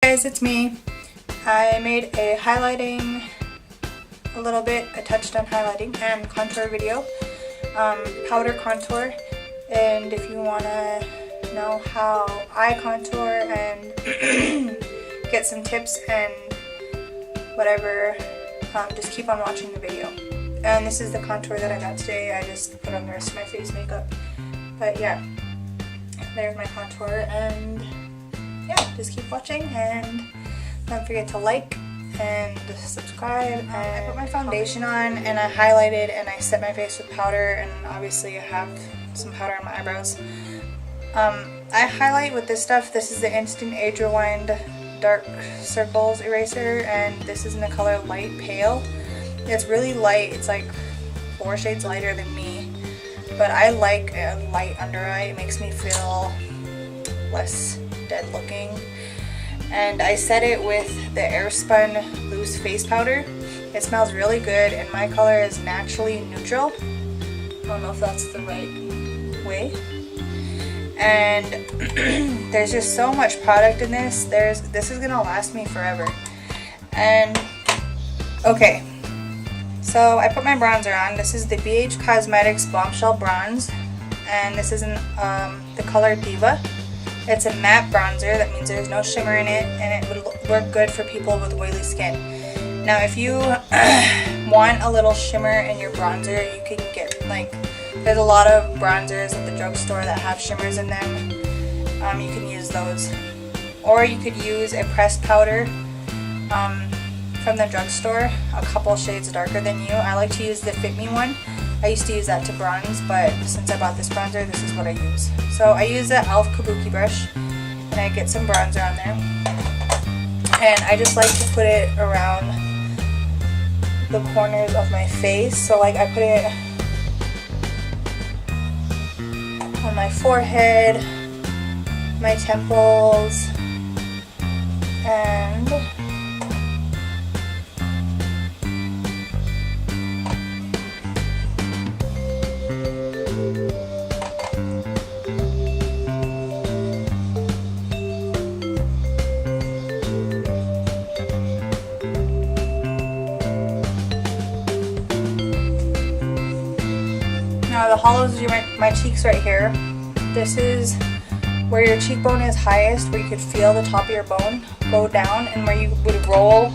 Guys, it's me. I made a highlighting, I touched on highlighting and contour video, powder contour, and if you want to know how I contour and get some tips and whatever, just keep on watching the video. And this is the contour that I got today. I just put on the rest of my face makeup, but yeah, there's my contour, and yeah, just keep watching and don't forget to like and subscribe. And I put my foundation on and I highlighted and I set my face with powder, and obviously I have some powder on my eyebrows. I highlight with this stuff. This is the Instant Age Rewind Dark Circles Eraser, and this is in the color Light Pale. It's really light. It's like 4 shades lighter than me, but I like a light under eye. It makes me feel less dead looking. And I set it with the Airspun loose face powder. It smells really good, and my color is naturally neutral. I don't know if that's the right way. And there's just so much product in this. This is gonna last me forever. And okay, so I put my bronzer on. This is the BH Cosmetics Bombshell Bronze, and this is in the color Diva. It's a matte bronzer. That means there's no shimmer in it, and it would work good for people with oily skin. Now, if you want a little shimmer in your bronzer, you can get, like, there's a lot of bronzers at the drugstore that have shimmers in them. You can use those. Or you could use a pressed powder from the drugstore, a couple shades darker than you. I like to use the Fit Me one. I used to use that to bronze, but since I bought this bronzer, this is what I use. So I use the e.l.f. Kabuki brush, and I get some bronzer on there. And I just like to put it around the corners of my face. So like I put it on my forehead, my temples, and the hollows of my cheeks right here. This is where your cheekbone is highest, where you could feel the top of your bone go down, and where you would roll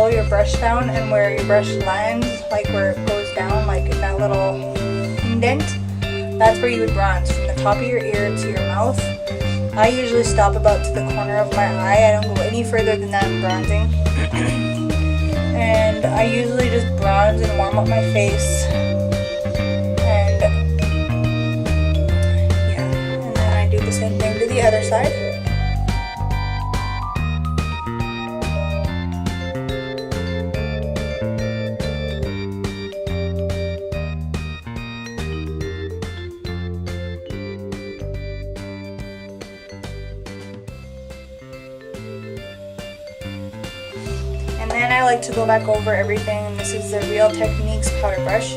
your brush down, and where your brush lands, like where it goes down, like in that little indent. That's where you would bronze, from the top of your ear to your mouth. I usually stop about to the corner of my eye. I don't go any further than that in bronzing. And I usually just bronze and warm up my face. And yeah, and then I do the same thing to the other side. And then I like to go back over everything, and this is the Real Techniques powder brush.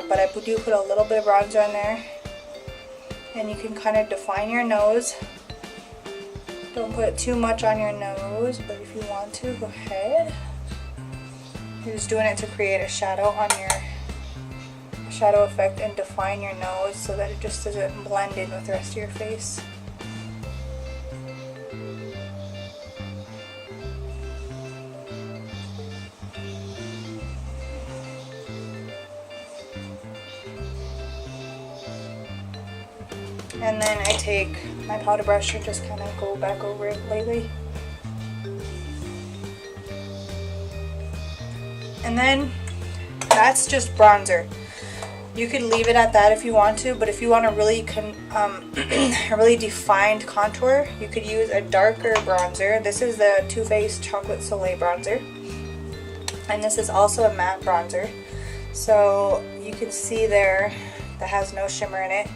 But I do put a little bit of bronzer on there, and you can kind of define your nose. Don't put too much on your nose, but if you want to, go ahead. You're just doing it to create a shadow on your shadow effect and define your nose so that it just doesn't blend in with the rest of your face. And then I take my powder brush and just kind of go back over it lightly. And then that's just bronzer. You could leave it at that if you want to, but if you want a really a really defined contour, you could use a darker bronzer. This is the Too Faced Chocolate Soleil bronzer, and this is also a matte bronzer. So you can see there that has no shimmer in it.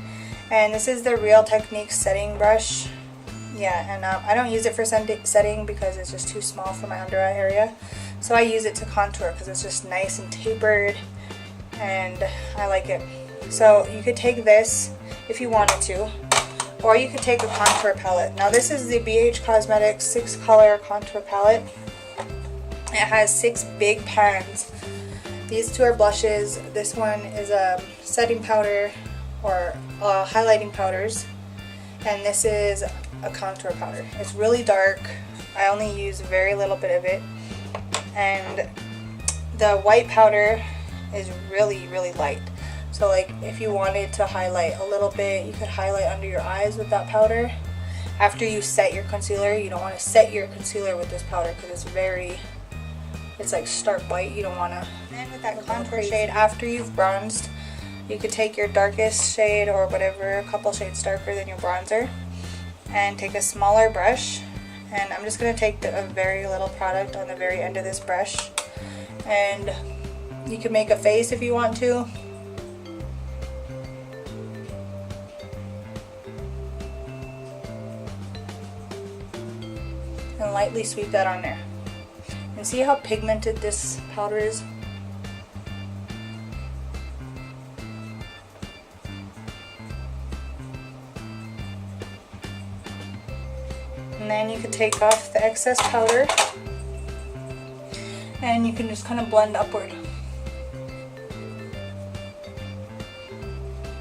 And this is the Real Techniques setting brush. Yeah, and I don't use it for setting because it's just too small for my under eye area. So I use it to contour because it's just nice and tapered, and I like it. So you could take this if you wanted to, or you could take a contour palette. Now this is the BH Cosmetics 6 color contour palette. It has 6 big pans. These 2 are blushes. This one is a setting powder or highlighting powders, and this is a contour powder. It's really dark. I only use a very little bit of it, and the white powder is really light. So like if you wanted to highlight a little bit, you could highlight under your eyes with that powder. After you set your concealer, you don't want to set your concealer with this powder because it's like stark white. You don't want to. And with that contour shade, after you've bronzed, you could take your darkest shade or whatever, a couple shades darker than your bronzer, and take a smaller brush. And I'm just going to take a very little product on the very end of this brush, and you can make a face if you want to. And lightly sweep that on there. And see how pigmented this powder is? And then you can take off the excess powder, and you can just kind of blend upward.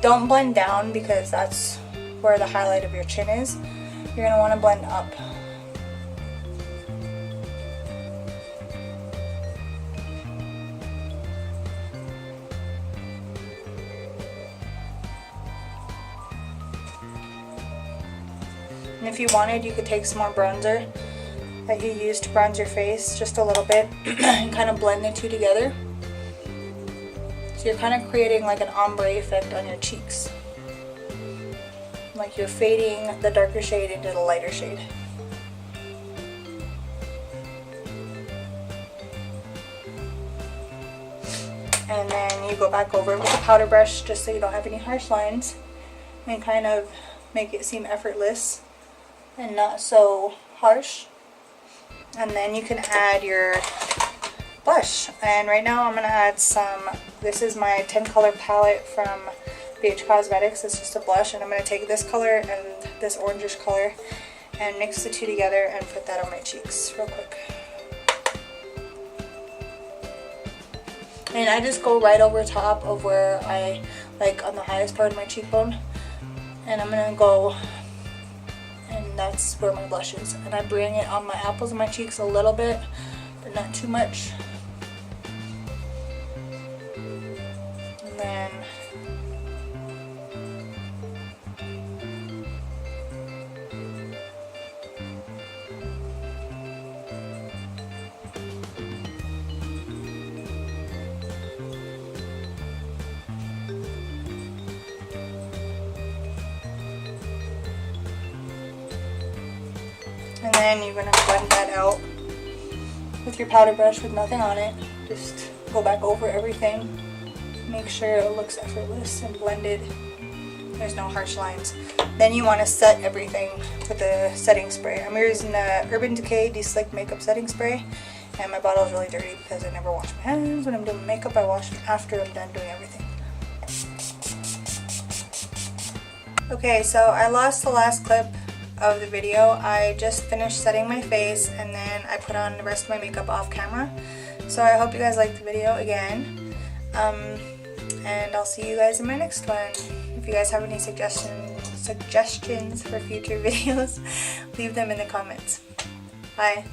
Don't blend down because that's where the highlight of your chin is. You're going to want to blend up. And if you wanted, you could take some more bronzer that you used to bronze your face, just a little bit, and kind of blend the 2 together. So you're kind of creating like an ombre effect on your cheeks. Like you're fading the darker shade into the lighter shade. And then you go back over it with a powder brush just so you don't have any harsh lines, and kind of make it seem effortless and not so harsh. And then you can add your blush. And right now I'm going to add some, this is my 10 color palette from BH Cosmetics. It's just a blush, and I'm going to take this color and this orangish color and mix the 2 together and put that on my cheeks real quick. And I just go right over top of where I, like on the highest part of my cheekbone, and I'm going to go, and that's where my blush is. And I bring it on my apples of my cheeks a little bit, but not too much. And then you're going to blend that out with your powder brush with nothing on it. Just go back over everything. Make sure it looks effortless and blended. There's no harsh lines. Then you want to set everything with the setting spray. I'm using the Urban Decay De-Slick Makeup Setting Spray. And my bottle is really dirty because I never wash my hands when I'm doing makeup. I wash them after I'm done doing everything. Okay, so I lost the last clip of the video. I just finished setting my face, and then I put on the rest of my makeup off camera. So I hope you guys liked the video again. And I'll see you guys in my next one. If you guys have any suggestions for future videos, leave them in the comments. Bye.